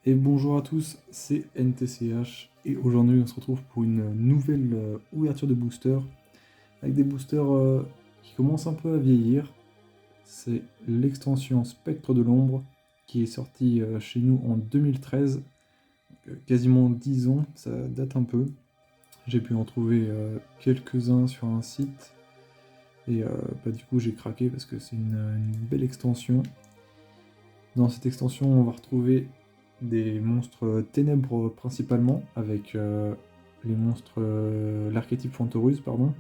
Et bonjour à tous, c'est NTCH et aujourd'hui on se retrouve pour une nouvelle ouverture de booster avec des boosters qui commencent un peu à vieillir. C'est l'extension Spectre de l'Ombre qui est sortie chez nous en 2013, donc, quasiment 10 ans, ça date un peu. J'ai pu en trouver quelques-uns sur un site et du coup j'ai craqué parce que c'est une belle extension. Dans cette extension on va retrouver des monstres ténèbres principalement, avec les monstres, l'archétype Fantoruse, pardon.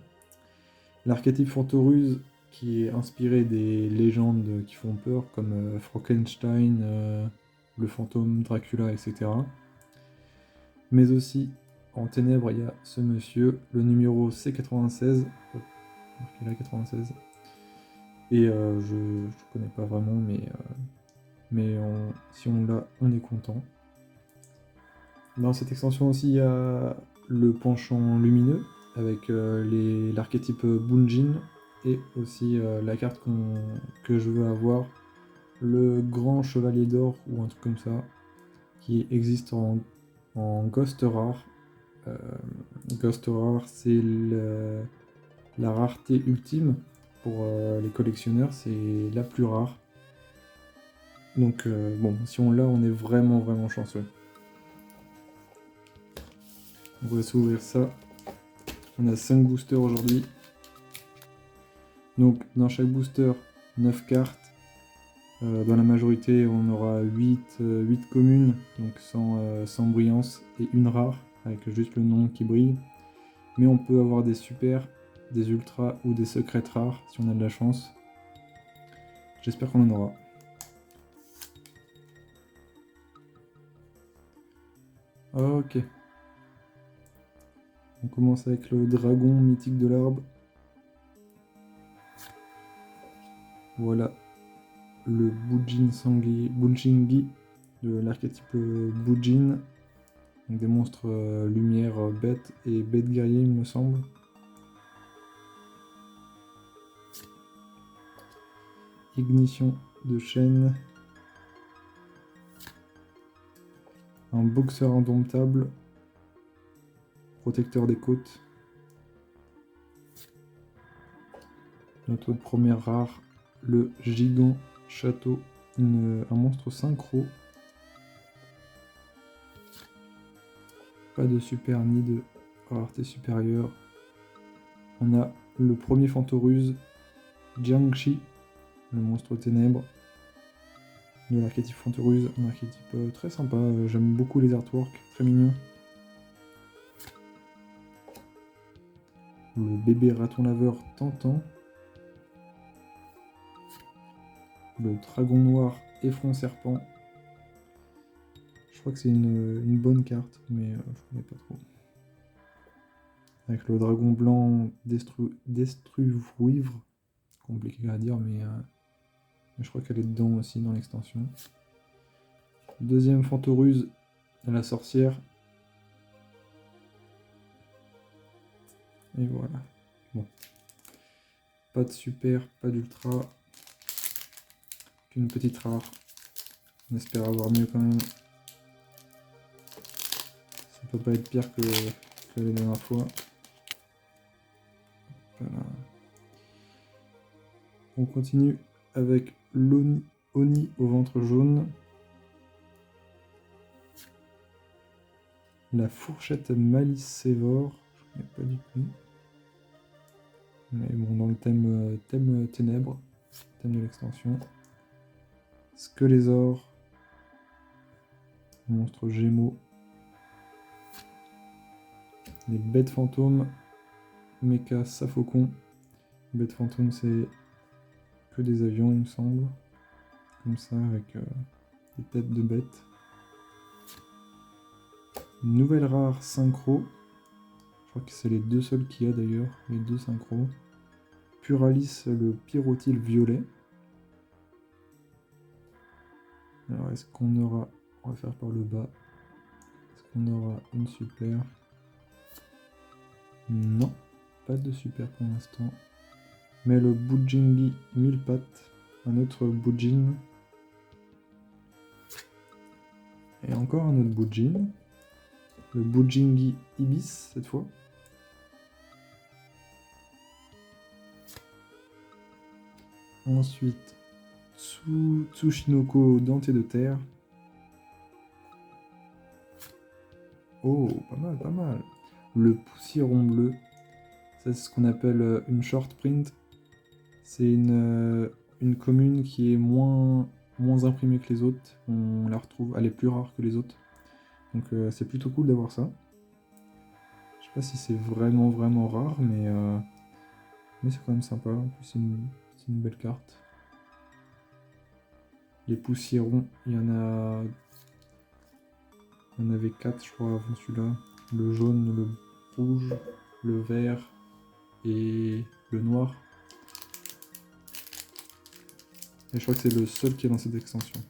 L'archétype Fantoruse qui est inspiré des légendes qui font peur, comme Frankenstein, le fantôme, Dracula, etc. Mais aussi, en ténèbres, il y a ce monsieur, le numéro C96, marqué là 96. Et je connais pas vraiment, mais si on l'a, on est content. Dans cette extension aussi, il y a le penchant lumineux, avec l'archétype Bunjin, et aussi la carte que je veux avoir, le grand chevalier d'or, ou un truc comme ça, qui existe en Ghost Rare. Euh, Ghost Rare, c'est la rareté ultime pour les collectionneurs, c'est la plus rare. Donc bon, si on l'a, on est vraiment vraiment chanceux. On va s'ouvrir ça. On a 5 boosters aujourd'hui. Donc dans chaque booster, 9 cartes. Dans la majorité, on aura 8 communes, donc sans brillance, et une rare, avec juste le nom qui brille. Mais on peut avoir des super, des ultras ou des secrètes rares, si on a de la chance. J'espère qu'on en aura. Ok. On commence avec le dragon mythique de l'arbre. Voilà le Bujingi de l'archétype Bujin. Donc des monstres lumière bêtes et bêtes guerriers, il me semble. Ignition de chaîne. Un boxeur indomptable. Protecteur des côtes. Notre première rare, le gigant château. Un monstre synchro. Pas de super ni de rareté supérieure. On a le premier Fantoruse, Jiangxi, le monstre ténèbres. De l'archétype Fantoruse, un archétype très sympa, j'aime beaucoup les artworks, très mignons. Le bébé raton laveur tentant. Le dragon noir effron serpent. Je crois que c'est une bonne carte, mais je connais pas trop. Avec le dragon blanc destruivre, compliqué à dire, mais je crois qu'elle est dedans aussi dans l'extension. Deuxième Fantoruse, la sorcière. Et voilà. Bon. Pas de super, pas d'ultra. Qu'une petite rare. On espère avoir mieux quand même. Ça peut pas être pire que la dernière fois. Voilà. On continue avec l'Oni au ventre jaune. La fourchette Malicévore. Je connais pas du tout. Mais bon, dans le thème ténèbres, thème de l'extension. Squelézor. Monstre gémeaux. Les bêtes fantômes. Mecha Saphocon. Bêtes fantômes, c'est que des avions, il me semble. Comme ça, avec des têtes de bêtes. Nouvelle rare synchro. Je crois que c'est les deux seuls qu'il y a d'ailleurs, les deux synchros. Puralis, le pyrotile violet. Alors, est-ce qu'on aura... On va faire par le bas. Est-ce qu'on aura une super? Non, pas de super pour l'instant. Mais le Bujingi 1000 pattes. Un autre Bujin. Et Et encore un autre Bujin. Le Bujingi Ibis cette fois. Ensuite, Tsushinoko denté de terre. Oh, pas mal, pas mal. Le poussiéron bleu. Ça, c'est ce qu'on appelle une short print. C'est une commune qui est moins imprimée que les autres. On la retrouve, elle est plus rare que les autres. Donc c'est plutôt cool d'avoir ça. Je sais pas si c'est vraiment rare, mais c'est quand même sympa. En plus, c'est une belle carte. Les poussiérons, il y en avait 4, je crois, avant celui-là. Le jaune, le rouge, le vert et le noir. Et je crois que c'est le seul qui est dans cette extension.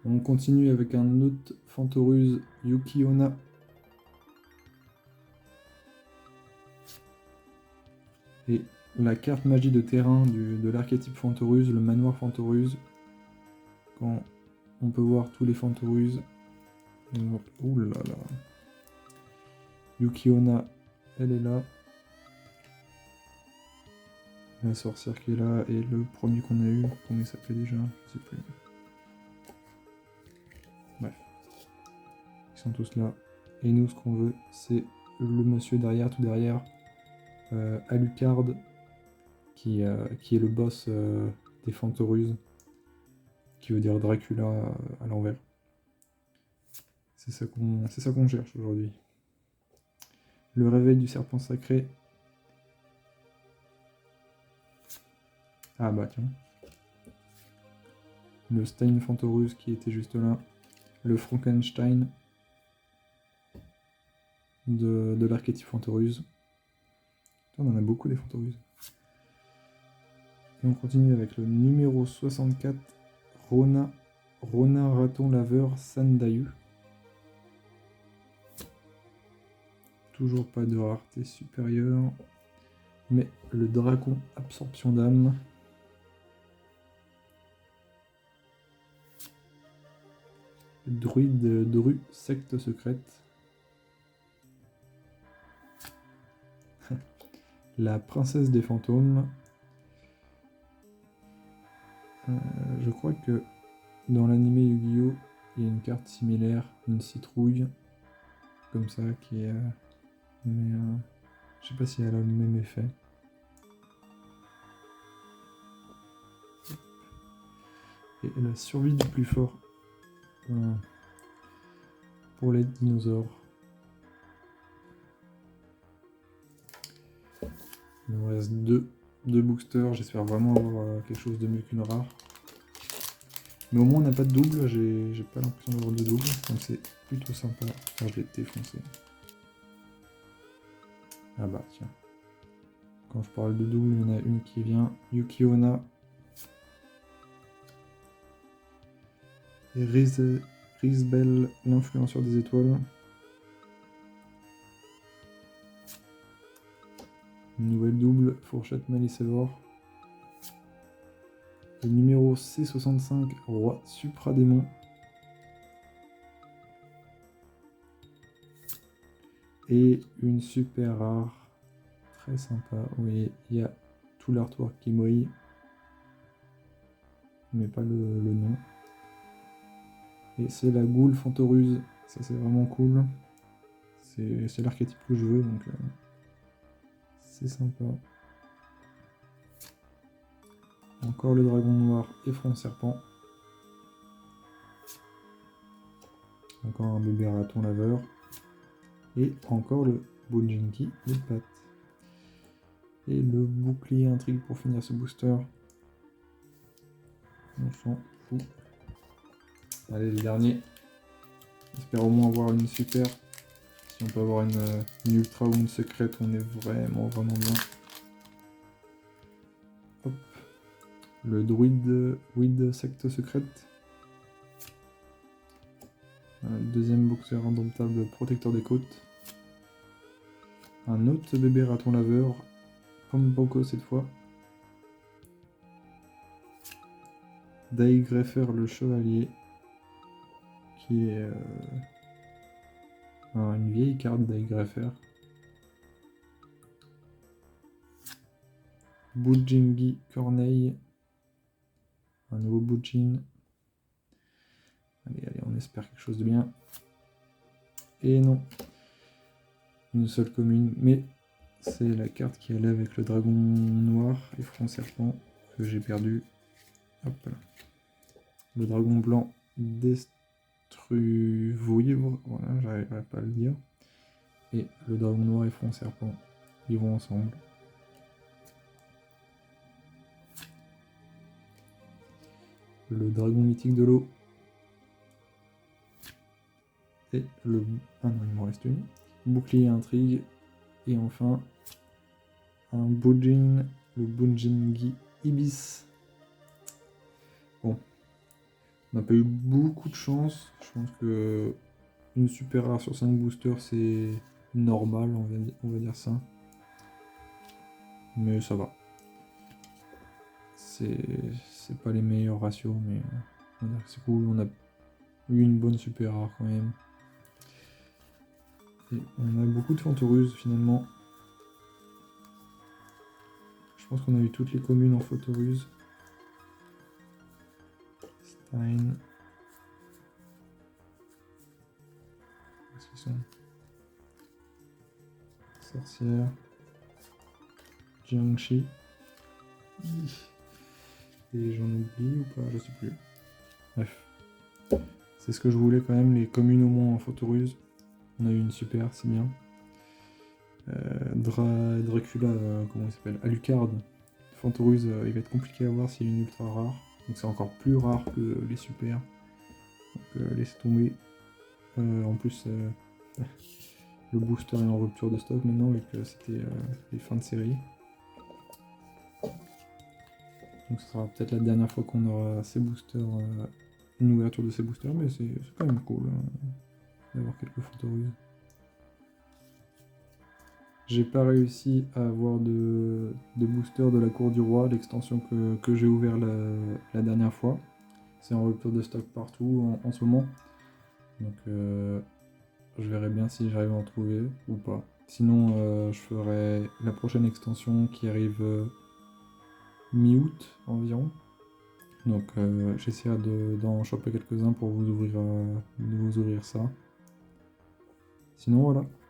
On continue avec un autre Fantoruse Yuki-onna. Et la carte magie de terrain de l'archétype Fantoruse, le manoir Fantoruse. Quand on peut voir tous les Fantoruse. Ouh là là. Yuki-onna, elle est là. La sorcière qui est là, et le premier qu'on a eu, comment il s'appelait déjà, je sais plus. Bref. Ils sont tous là. Et nous, ce qu'on veut, c'est le monsieur derrière, tout derrière. Alucard, qui est le boss des Fantoruses, qui veut dire Dracula à l'envers. C'est ça qu'on cherche aujourd'hui. Le réveil du serpent sacré. Ah bah tiens. Le Stein Fantoruse qui était juste là. Le Frankenstein de l'archétype Fantoruse. On en a beaucoup des Fantoruses. Et on continue avec le numéro 64, Rona Raton Laveur Sandayu. Toujours pas de rareté supérieure. Mais le Dracon Absorption d'âme. Druide Dru Secte Secrète. La Princesse des Fantômes. Je crois que dans l'anime Yu-Gi-Oh! Il y a une carte similaire, une citrouille, comme ça, qui est... mais je sais pas si elle a le même effet. Et la survie du plus fort. Pour les dinosaures. Il me reste deux boosters, j'espère vraiment avoir quelque chose de mieux qu'une rare. Mais au moins on n'a pas de double, j'ai pas l'impression d'avoir de double, donc c'est plutôt sympa. Enfin, je vais défoncer. Ah bah tiens. Quand je parle de double, il y en a une qui vient. Yuki-onna. Et Rizbel, l'influenceur des étoiles. Une nouvelle double, Fourchette Malicévore. Le numéro C65, Roi Supradémon. Et une super rare, très sympa. Oui, il y a tout l'artwork qui brille, mais pas le nom. Et c'est la Goule Fantoruse, ça c'est vraiment cool. C'est l'archétype que je veux, donc c'est sympa. Encore le dragon noir et front serpent. Encore un bébé raton laveur. Et encore le Bujinki de pattes. Et le bouclier intrigue pour finir ce booster. On s'en fout. Allez, le dernier. J'espère au moins avoir une super. Si on peut avoir une ultra ou une secrète, on est vraiment bien. Hop. Le druide secte secrète. Deuxième boxeur indomptable protecteur des côtes. Un autre bébé raton laveur. Pompoko cette fois. Daigreffer le chevalier. qui est une vieille carte d'Aigreffer. Bujingi Corneille. Un nouveau Bujin. Allez, on espère quelque chose de bien. Et non. Une seule commune, mais c'est la carte qui allait avec le dragon noir et front serpent que j'ai perdu. Hop là. Le dragon blanc destruvivre, voilà, j'arriverai pas à le dire. Et le dragon noir et front serpent, ils vont ensemble. Le dragon mythique de l'eau. Et le... Ah non, il m'en reste une. Bouclier intrigue. Et enfin, un Bujin, le Bujingi Ibis. Bon, on n'a pas eu beaucoup de chance. Je pense que une super rare sur 5 boosters, c'est normal, on va dire ça. Mais ça va. C'est pas les meilleurs ratios, mais on va dire que c'est cool. On a eu une bonne super rare quand même. Et on a beaucoup de Fantoruse finalement. Je pense qu'on a eu toutes les communes en Fantoruse. Stein. Qu'est-ce qu'ils sont? Sorcière. Jiangxi. Et j'en oublie ou pas? Je sais plus. Bref. C'est ce que je voulais quand même, les communes au moins en Fantoruse. On a eu une super, c'est bien. Dracula, comment il s'appelle? Alucard. Fantoruse, il va être compliqué à voir s'il est une ultra rare. Donc c'est encore plus rare que les super. Donc laissez tomber. En plus, le booster est en rupture de stock maintenant, vu que c'était les fins de série. Donc ce sera peut-être la dernière fois qu'on aura ces boosters, une ouverture de ces boosters, mais c'est quand même cool d'avoir quelques Fantoruses. J'ai pas réussi à avoir de booster de la cour du roi, l'extension que j'ai ouvert la dernière fois. C'est en rupture de stock partout en ce moment. Donc je verrai bien si j'arrive à en trouver ou pas. Sinon je ferai la prochaine extension qui arrive mi-août environ. Donc j'essaierai d'en choper quelques-uns pour vous ouvrir ça. Sinon voilà.